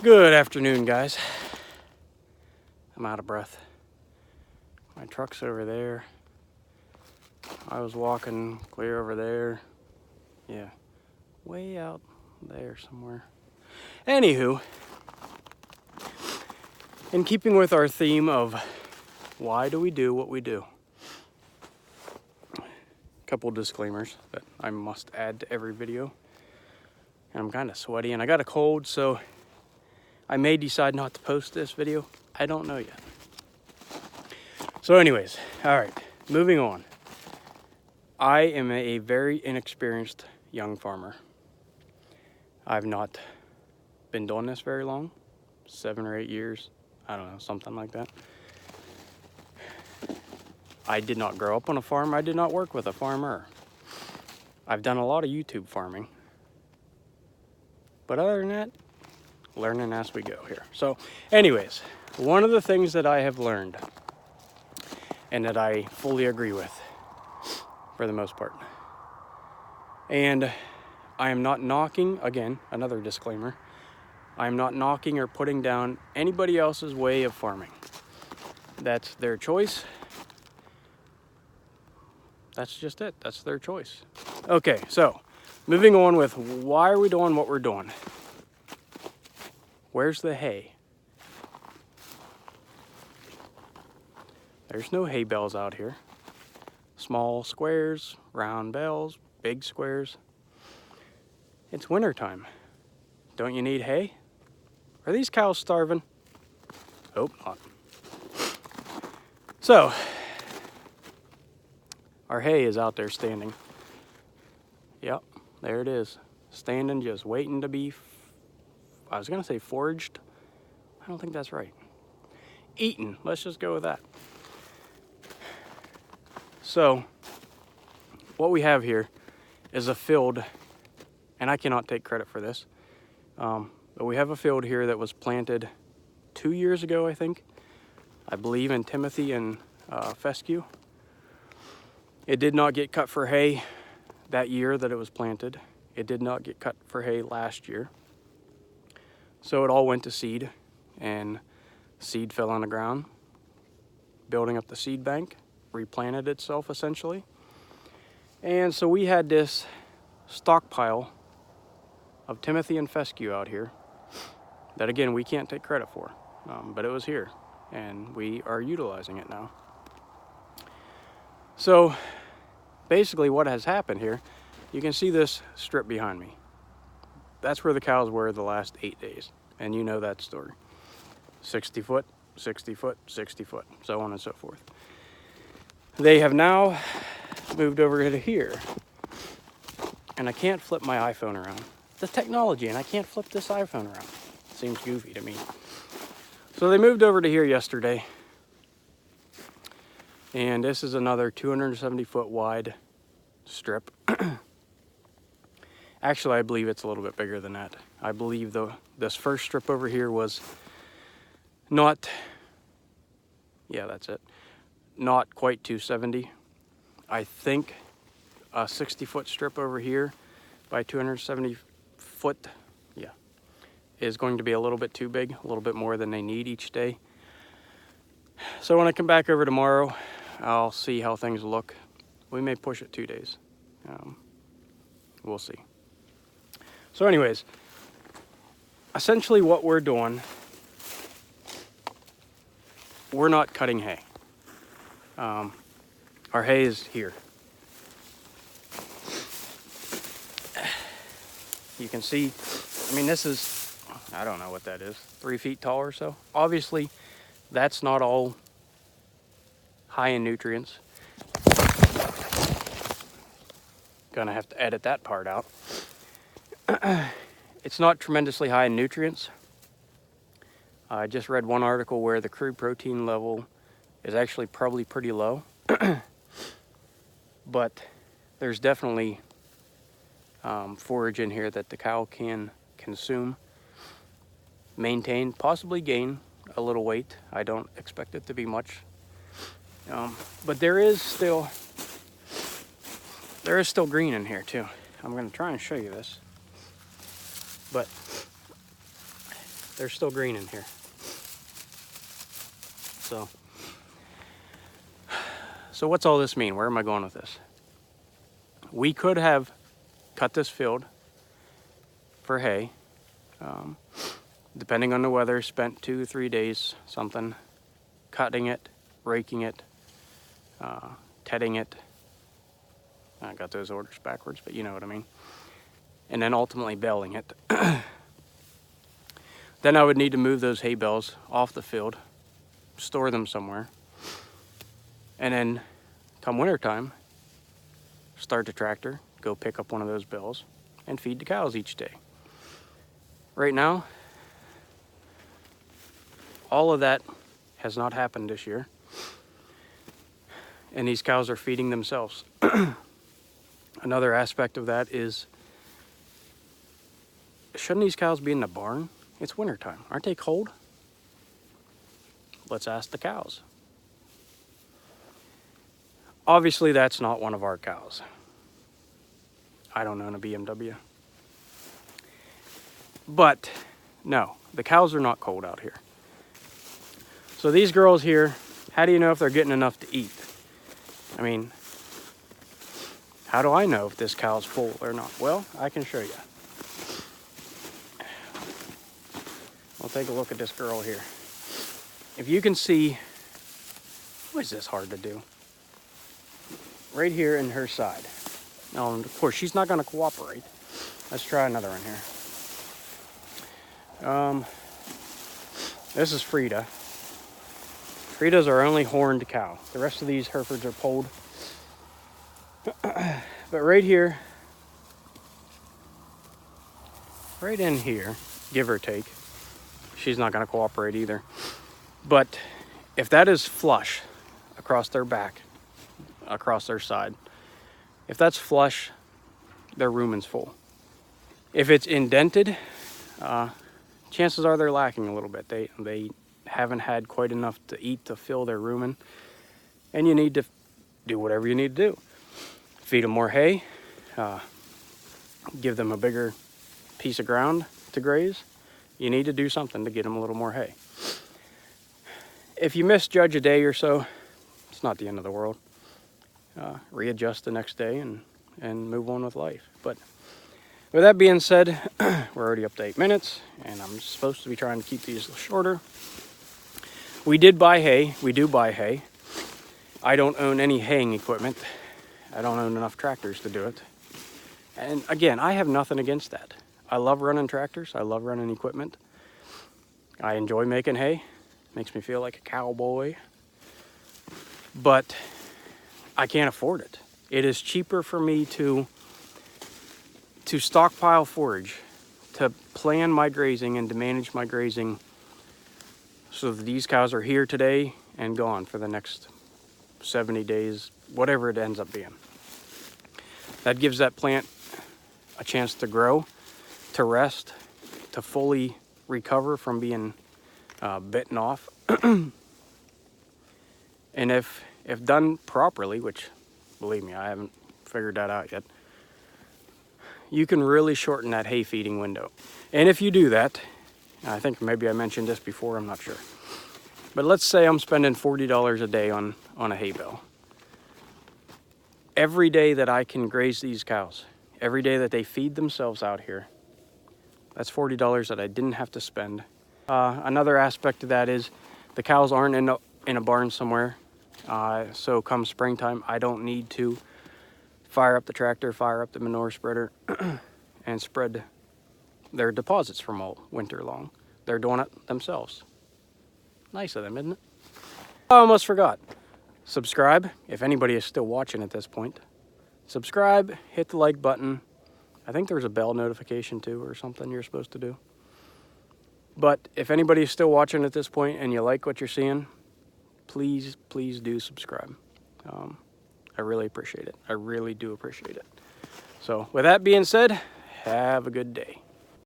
Good afternoon, guys. I'm out of breath. My truck's over there. I was walking clear over there. Yeah, way out there somewhere. Anywho, in keeping with our theme of why do we do what we do, a couple disclaimers that I must add to every video. And I'm kind of sweaty and I got a cold, so I may decide not to post this video. I don't know yet. So anyways, all right, moving on. I am a very inexperienced young farmer. I've not been doing this very long, 7 or 8 years. I don't know, something like that. I did not grow up on a farm. I did not work with a farmer. I've done a lot of YouTube farming. But other than that, learning as we go here. So anyways, one of the things that I have learned and that I fully agree with for the most part, and I am not knocking, again, another disclaimer, I am not knocking or putting down anybody else's way of farming. That's their choice. That's just it. That's their choice. Okay, so moving on with why are we doing what we're doing? Where's the hay? There's no hay bales out here. Small squares, round bales, big squares. It's wintertime. Don't you need hay? Are these cows starving? Hope not. So, our hay is out there standing. Yep, there it is. Standing, just waiting to be, I was gonna say foraged. I don't think that's right. Eaten, let's just go with that. So, what we have here is a field, and I cannot take credit for this, but we have a field here that was planted 2 years ago, I think. I believe in Timothy and fescue. It did not get cut for hay that year that it was planted. It did not get cut for hay last year. So it all went to seed, and seed fell on the ground, building up the seed bank, replanted itself essentially. And so we had this stockpile of Timothy and fescue out here that, again, we can't take credit for, but it was here and we are utilizing it now. So basically what has happened here, you can see this strip behind me. That's where the cows were the last 8 days, and you know that story. 60 foot, 60 foot, 60 foot, so on and so forth. They have now moved over to here, and I can't flip my iPhone around. The technology, and I can't flip this iPhone around. Seems goofy to me. So they moved over to here yesterday, and this is another 270 foot wide strip. Actually, I believe it's a little bit bigger than that. I believe this first strip over here was not, yeah, that's it, not quite 270. I think a 60 foot strip over here by 270 foot, yeah, is going to be a little bit too big, a little bit more than they need each day. So when I come back over tomorrow, I'll see how things look. We may push it 2 days. We'll see. So anyways, essentially what we're doing, we're not cutting hay. Our hay is here. You can see, I mean, this is, I don't know what that is, 3 feet tall or so. Obviously, that's not all high in nutrients. Gonna have to edit that part out. It's not tremendously high in nutrients. I just read one article where the crude protein level is actually probably pretty low. But there's definitely forage in here that the cow can consume, maintain, possibly gain a little weight. I don't expect it to be much. But there is still green in here too. I'm going to try and show you this. But they're still green in here. So what's all this mean? Where am I going with this? We could have cut this field for hay. Depending on the weather, spent 2 or 3 days, something, cutting it, raking it, tedding it. I got those orders backwards, but you know what I mean. And then ultimately baling it. Then I would need to move those hay bales off the field, store them somewhere, and then come wintertime, start the tractor, go pick up one of those bales, and feed the cows each day. Right now, all of that has not happened this year, and these cows are feeding themselves. Another aspect of that is, shouldn't these cows be in the barn? It's wintertime. Aren't they cold? Let's ask the cows. Obviously, that's not one of our cows. I don't own a BMW. But, no, the cows are not cold out here. So these girls here, how do you know if they're getting enough to eat? I mean, how do I know if this cow's full or not? Well, I can show you. We'll take a look at this girl here. If you can see, why is this hard to do? Right here in her side. Now, of course, she's not going to cooperate. Let's try another one here. This is Frida. Frida's our only horned cow. The rest of these Herefords are polled. But right here, right in here, give or take, she's not going to cooperate either. But if that is flush across their back, across their side, if that's flush, their rumen's full. If it's indented, chances are they're lacking a little bit. They haven't had quite enough to eat to fill their rumen, and you need to do whatever you need to do. Feed them more hay, give them a bigger piece of ground to graze. You need to do something to get them a little more hay. If you misjudge a day or so, it's not the end of the world. Readjust the next day and move on with life. But with that being said, we're already up to 8 minutes, and I'm supposed to be trying to keep these shorter. We did buy hay. We do buy hay. I don't own any haying equipment. I don't own enough tractors to do it. And again, I have nothing against that. I love running tractors. I love running equipment. I enjoy making hay. Makes me feel like a cowboy. But I can't afford it. It is cheaper for me to stockpile forage, to plan my grazing and to manage my grazing so that these cows are here today and gone for the next 70 days, whatever it ends up being. That gives that plant a chance to grow, to rest, to fully recover from being bitten off. And if done properly, which believe me, I haven't figured that out yet, you can really shorten that hay feeding window. And if you do that, I think maybe I mentioned this before, I'm not sure. But let's say I'm spending $40 a day on a hay bale. Every day that I can graze these cows, every day that they feed themselves out here, that's $40 that I didn't have to spend. Another aspect of that is the cows aren't in a barn somewhere. So come springtime, I don't need to fire up the tractor, fire up the manure spreader, and spread their deposits from all winter long. They're doing it themselves. Nice of them, isn't it? I almost forgot. Subscribe, if anybody is still watching at this point. Subscribe, hit the like button. I think there's a bell notification too or something you're supposed to do. But if anybody is still watching at this point and you like what you're seeing, please do subscribe. I really appreciate it. I really do appreciate it. So with that being said, have a good day.